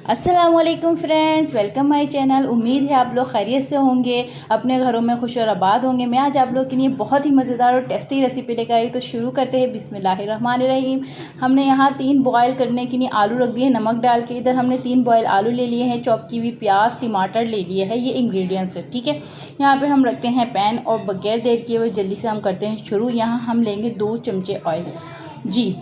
अस्सलामुअलैकुम friends, welcome my channel. उम्मीद है आप लोग खैरियत से होंगे, अपने घरों में खुश और आबाद होंगे। मैं आज आप लोग के लिए बहुत ही मज़ेदार और टेस्टी रेसिपी लेकर आई। तो शुरू करते हैं। बिस्मिल्लाहिर्रहमानिर्रहीम। हमने यहाँ 3 बॉयल करने के लिए आलू रख दिए नमक डाल के। इधर हमने 3 बॉयल आलू ले लिए हैं, चॉप की हुई प्याज टमाटर ले लिए है। ये इंग्रेडिएंट्स है, ठीक है। यहाँ पर हम रखते हैं पैन और बगैर देर किए हुए जल्दी से हम करते हैं शुरू। यहाँ हम लेंगे 2 चमचे ऑयल। जी,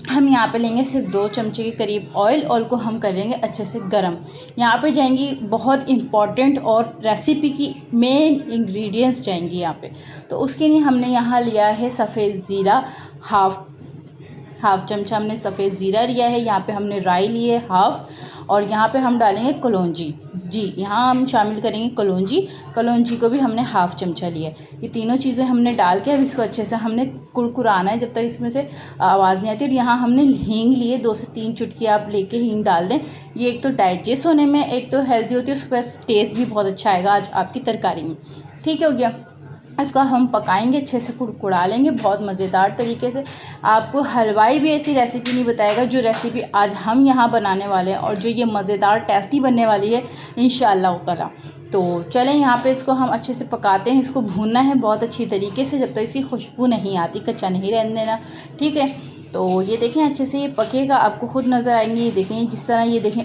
हम यहाँ पे लेंगे सिर्फ 2 चमचे के करीब ऑयल को हम करेंगे अच्छे से गरम। यहाँ पे जाएंगी बहुत इम्पॉर्टेंट और रेसिपी की मेन इंग्रेडिएंट्स जाएंगी यहाँ पे। तो उसके लिए हमने यहाँ लिया है सफ़ेद ज़ीरा, हाफ़ चमचा हमने सफ़ेद ज़ीरा लिया है। यहाँ पे हमने राई ली है हाफ़, और यहाँ पे हम डालेंगे कलौंजी। जी, यहाँ हम शामिल करेंगे कलौंजी को भी हमने हाफ़ चमचा लिया है। ये तीनों चीज़ें हमने डाल के अब इसको अच्छे से हमने कुरकुराना है जब तक इसमें से आवाज़ नहीं आती। और यहाँ हमने हींग लिए 2 से 3 चुटकी आप लेके हींग डाल दें। ये एक तो डाइजेस्ट होने में, एक तो हेल्दी होती है, उस पर टेस्ट भी बहुत अच्छा आएगा आज आपकी तरकारी में। ठीक हो गया। इसको हम पकाएंगे, अच्छे से कुड़कुड़ा लेंगे बहुत मज़ेदार तरीके से। आपको हलवाई भी ऐसी रेसिपी नहीं बताएगा जो रेसिपी आज हम यहाँ बनाने वाले हैं, और जो ये मज़ेदार टेस्टी बनने वाली है इंशाअल्लाह ताला। तो चलें, यहाँ पे इसको हम अच्छे से पकाते हैं। इसको भूनना है बहुत अच्छी तरीके से जब तक इसकी खुशबू नहीं आती, कच्चा नहीं रहने देना, ठीक है। तो ये देखें अच्छे से ये पकेगा, आपको खुद नज़र आएंगे। ये देखें जिस तरह ये देखें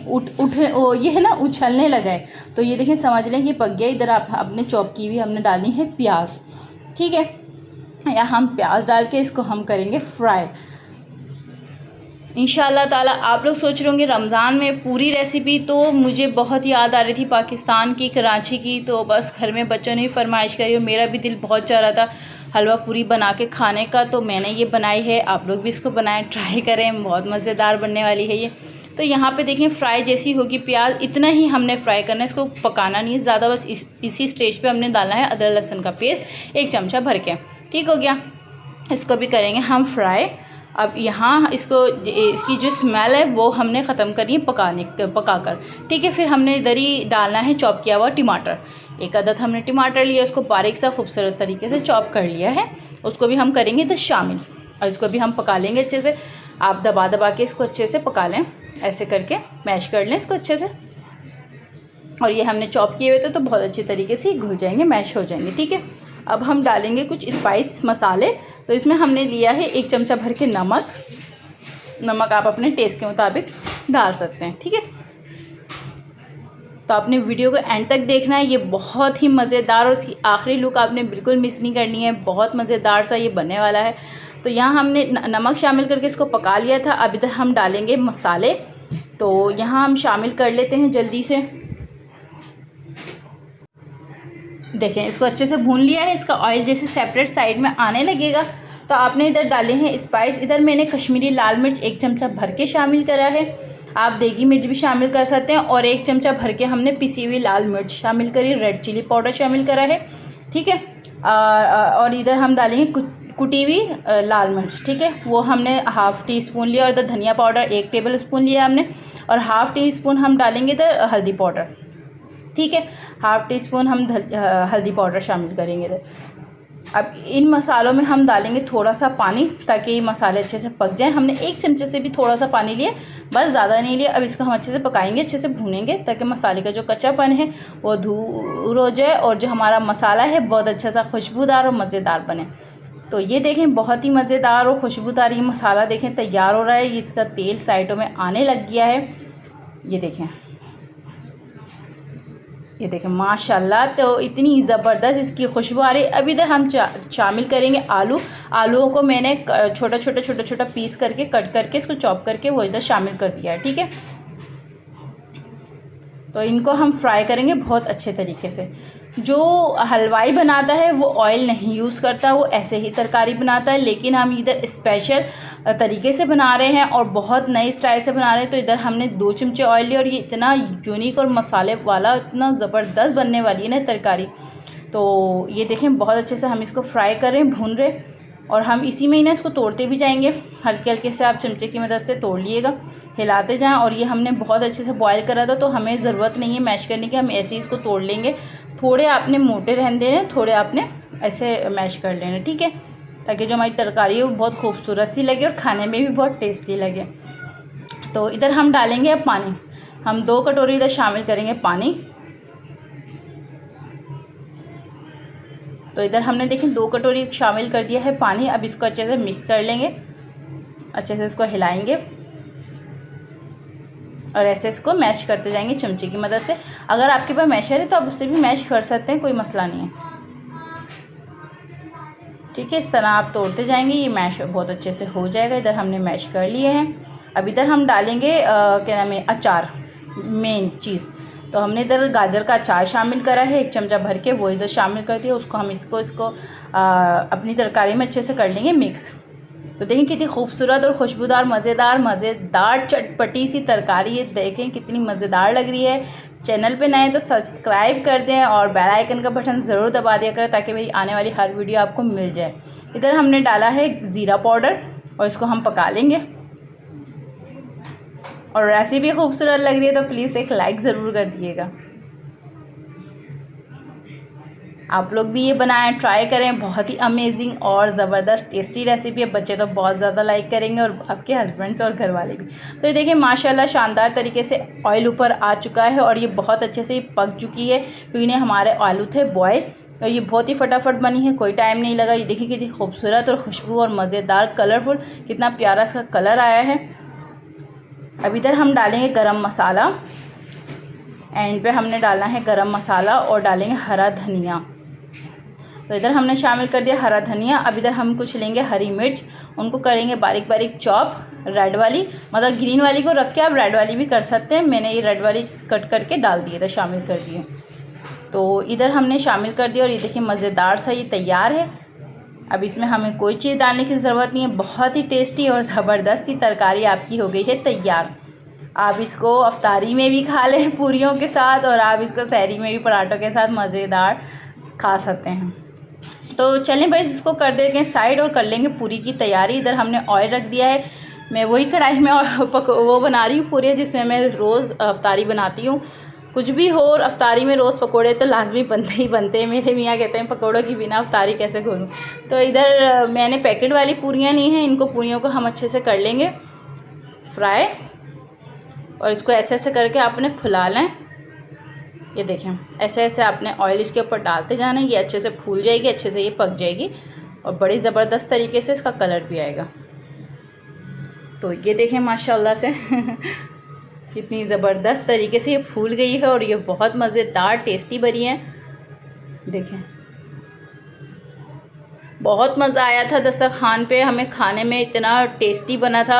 ये है ना उछलने लगा है, तो ये देखें समझ लें कि पक गया। इधर आप अपने चॉप की हुई हमने डालनी है प्याज, ठीक है। या हम प्याज डाल के इसको हम करेंगे फ्राई इंशाअल्लाह ताला। आप लोग सोच रहे होंगे रमज़ान में पूरी रेसिपी, तो मुझे बहुत याद आ रही थी पाकिस्तान की, कराची की। तो बस घर में बच्चों ने फरमाइश करी और मेरा भी दिल बहुत चाह रहा था हलवा पूरी बना के खाने का, तो मैंने ये बनाई है। आप लोग भी इसको बनाएं, ट्राई करें, बहुत मज़ेदार बनने वाली है ये। तो यहाँ पे देखें फ्राई जैसी होगी प्याज, इतना ही हमने फ्राई करना है, इसको पकाना नहीं है ज़्यादा। बस इसी स्टेज पे हमने डालना है अदरक लहसुन का पेस्ट 1 चमचा भर के, ठीक हो गया। इसको भी करेंगे हम फ्राई। अब यहाँ इसकी जो स्मेल है वो हमने ख़त्म करनी है पकाकर, ठीक है। फिर हमने इधर ही डालना है चॉप किया हुआ टमाटर। 1 अदद हमने टमाटर लिया, उसको बारीक सा खूबसूरत तरीके से चॉप कर लिया है। उसको भी हम करेंगे इधर शामिल, और इसको भी हम पका लेंगे अच्छे से। आप दबा दबा के इसको अच्छे से पका लें, ऐसे करके मैश कर लें इसको अच्छे से। और ये हमने चॉप किए हुए थे तो बहुत अच्छी तरीके से घुल जाएंगे, मैश हो जाएंगे, ठीक है। अब हम डालेंगे कुछ स्पाइस मसाले। तो इसमें हमने लिया है 1 चमचा भर के नमक आप अपने टेस्ट के मुताबिक डाल सकते हैं, ठीक है। तो आपने वीडियो को एंड तक देखना है, ये बहुत ही मज़ेदार, और इसकी आखिरी लुक आपने बिल्कुल मिस नहीं करनी है। बहुत मज़ेदार सा ये बनने वाला है। तो यहाँ हमने नमक शामिल करके इसको पका लिया था। अब इधर हम डालेंगे मसाले, तो यहाँ हम शामिल कर लेते हैं जल्दी से। देखें इसको अच्छे से भून लिया है, इसका ऑयल जैसे सेपरेट साइड में आने लगेगा। तो आपने इधर डाले हैं स्पाइस। इधर मैंने कश्मीरी लाल मिर्च 1 चमचा भर के शामिल करा है। आप देगी मिर्च भी शामिल कर सकते हैं, और 1 चमचा भर के हमने पिसी हुई लाल मिर्च शामिल करी, रेड चिली पाउडर शामिल करा है, ठीक है। और इधर हम डालेंगे कुटी हुई लाल मिर्च, ठीक है। वो हमने हाफ़ टी स्पून लिया। और इधर धनिया पाउडर 1 टेबल स्पून लिया हमने, और हाफ़ टी स्पून हम डालेंगे इधर हल्दी पाउडर, ठीक है। हाफ़ टी स्पून हम हल्दी पाउडर शामिल करेंगे इधर। अब इन मसालों में हम डालेंगे थोड़ा सा पानी, ताकि ये मसाले अच्छे से पक जाएं। हमने 1 चमचे से भी थोड़ा सा पानी लिया, बस ज़्यादा नहीं लिया। अब इसको हम अच्छे से पकाएंगे, अच्छे से भूनेंगे, ताकि मसाले का जो कच्चापन है वो दूर हो जाए, और जो हमारा मसाला है बहुत अच्छा सा खुशबूदार और मज़ेदार बने। तो ये देखें बहुत ही मज़ेदार और खुशबूदार ये मसाला देखें तैयार हो रहा है। इसका तेल साइडों में आने लग गया है, ये देखें माशाल्लाह। तो इतनी ज़बरदस्त इसकी खुशबू आ रही है। अब इधर हम शामिल करेंगे आलूओं को मैंने छोटा पीस करके कट करके इसको चॉप करके वो इधर शामिल कर दिया है, ठीक है। तो इनको हम फ्राई करेंगे बहुत अच्छे तरीके से। जो हलवाई बनाता है वो ऑयल नहीं यूज़ करता, वो ऐसे ही तरकारी बनाता है, लेकिन हम इधर स्पेशल तरीके से बना रहे हैं और बहुत नए स्टाइल से बना रहे हैं। तो इधर हमने 2 चमचे ऑयल लिया, और ये इतना यूनिक और मसाले वाला इतना ज़बरदस्त बनने वाली है ना तरकारी। तो ये देखें बहुत अच्छे से हम इसको फ्राई कर रहे हैं, भून रहे, और हम इसी में ही ना इसको तोड़ते भी जाएंगे। हल्के हल्के से आप चमचे की मदद से तोड़ लिएगा, हिलाते जाएं। और ये हमने बहुत अच्छे से बॉयल करा था, तो हमें ज़रूरत नहीं है मैश करने की, हम ऐसे ही इसको तोड़ लेंगे। थोड़े आपने मोटे रहने देने, थोड़े आपने ऐसे मैश कर लेने, ठीक है, ताकि जो हमारी तरकारी है वो बहुत खूबसूरत सी लगे और खाने में भी बहुत टेस्टी लगे। तो इधर हम डालेंगे अब पानी। हम 2 कटोरी इधर शामिल करेंगे पानी। तो इधर हमने देखें 2 कटोरी शामिल कर दिया है पानी। अब इसको अच्छे से मिक्स कर लेंगे, अच्छे से इसको हिलाएंगे और ऐसे इसको मैश करते जाएंगे चमचे की मदद से। अगर आपके पास मैशर है तो आप उससे भी मैश कर सकते हैं, कोई मसला नहीं है। ठीक है, इस तरह आप तोड़ते जाएंगे, ये मैश बहुत अच्छे से हो जाएगा। इधर हमने मैश कर लिए हैं। अब इधर हम डालेंगे क्या नाम है, अचार, मेन चीज़। तो हमने इधर गाजर का अचार शामिल करा है 1 चमचा भर के, वो इधर शामिल कर दिया। उसको हम इसको अपनी तरकारी में अच्छे से कर लेंगे मिक्स। तो देखें कितनी खूबसूरत और खुशबूदार मज़ेदार चटपटी सी तरकारी है। देखें कितनी मज़ेदार लग रही है। चैनल पे नए तो सब्सक्राइब कर दें और बेल आइकन का बटन ज़रूर दबा दिया करें ताकि मेरी आने वाली हर वीडियो आपको मिल जाए। इधर हमने डाला है ज़ीरा पाउडर और इसको हम पका लेंगे। और रेसिपी खूबसूरत लग रही है तो प्लीज़ एक लाइक ज़रूर कर दिएगा। आप लोग भी ये बनाएं, ट्राई करें। बहुत ही अमेजिंग और ज़बरदस्त टेस्टी रेसिपी है। बच्चे तो बहुत ज़्यादा लाइक करेंगे और आपके हस्बैंड्स और घर वाले भी। तो ये देखिए माशाल्लाह शानदार तरीके से ऑयल ऊपर आ चुका है और ये बहुत अच्छे से पक चुकी है क्योंकि हमारे आलू थे बॉयल। तो ये बहुत ही फटाफट बनी है, कोई टाइम नहीं लगा। ये देखिए कितनी खूबसूरत और खुशबू और मज़ेदार कलरफुल, कितना प्यारा सा कलर आया है। अब इधर हम डालेंगे गरम मसाला। एंड पे हमने डालना है गरम मसाला और डालेंगे हरा धनिया। तो इधर हमने शामिल कर दिया हरा धनिया। अब इधर हम कुछ लेंगे हरी मिर्च, उनको करेंगे बारीक बारीक चॉप। रेड वाली, मतलब ग्रीन वाली को रख के आप रेड वाली भी कर सकते हैं। मैंने ये रेड वाली कट करके डाल दिए थे, शामिल कर दिए। तो इधर हमने शामिल कर दिया और ये देखिए मज़ेदार सा ये तैयार है। अब इसमें हमें कोई चीज़ डालने की ज़रूरत नहीं है। बहुत ही टेस्टी और ज़बरदस्ती तरकारी आपकी हो गई है तैयार। आप इसको अफ्तारी में भी खा लें पूरियों के साथ, और आप इसको सहरी में भी पराठों के साथ मज़ेदार खा सकते हैं। तो चलें भाई इसको कर देंगे साइड और कर लेंगे पूरी की तैयारी। इधर हमने ऑयल रख दिया है। मैं वही कढ़ाई में वो बना रही हूँ पूरी, जिसमें मैं रोज़ अफ्तारी बनाती हूँ। कुछ भी हो और अफ्तारी में रोज़ पकोड़े तो लाजमी बनते ही बनते हैं। मेरे मियाँ कहते हैं पकोड़ों की बिना अफ्तारी कैसे खोलूँ। तो इधर मैंने पैकेट वाली पूरियाँ ली हैं। इनको पूरियों को हम अच्छे से कर लेंगे फ्राई, और इसको ऐसे ऐसे करके आपने फुला लें। ये देखें ऐसे ऐसे आपने ऑयल इसके ऊपर डालते जाना है। ये अच्छे से फूल जाएगी, अच्छे से ये पक जाएगी और बड़ी ज़बरदस्त तरीके से इसका कलर भी आएगा। तो ये देखें माशाल्लाह से कितनी ज़बरदस्त तरीके से ये फूल गई है और ये बहुत मज़ेदार टेस्टी बनी है। देखें बहुत मज़ा आया था दस्तरखान पे, हमें खाने में इतना टेस्टी बना था।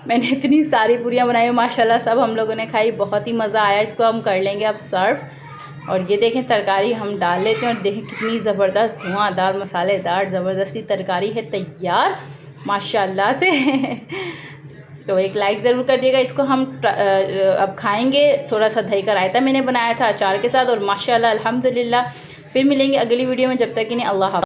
मैंने इतनी सारी पूरियाँ बनाई माशाल्लाह, सब हम लोगों ने खाई, बहुत ही मज़ा आया। इसको हम कर लेंगे अब सर्व। और ये देखें तरकारी हम डाल लेते हैं और देखें कितनी ज़बरदस्त धुआंधार मसालेदार ज़बरदस्ती तरकारी है तैयार माशाल्लाह से तो एक लाइक ज़रूर कर दिएगा। इसको हम अब खाएंगे। थोड़ा सा दही का रायता मैंने बनाया था अचार के साथ और माशाल्लाह अल्हम्दुलिल्लाह। फिर मिलेंगे अगली वीडियो में, जब तक कि नहीं अल्लाह हाफ़िज़।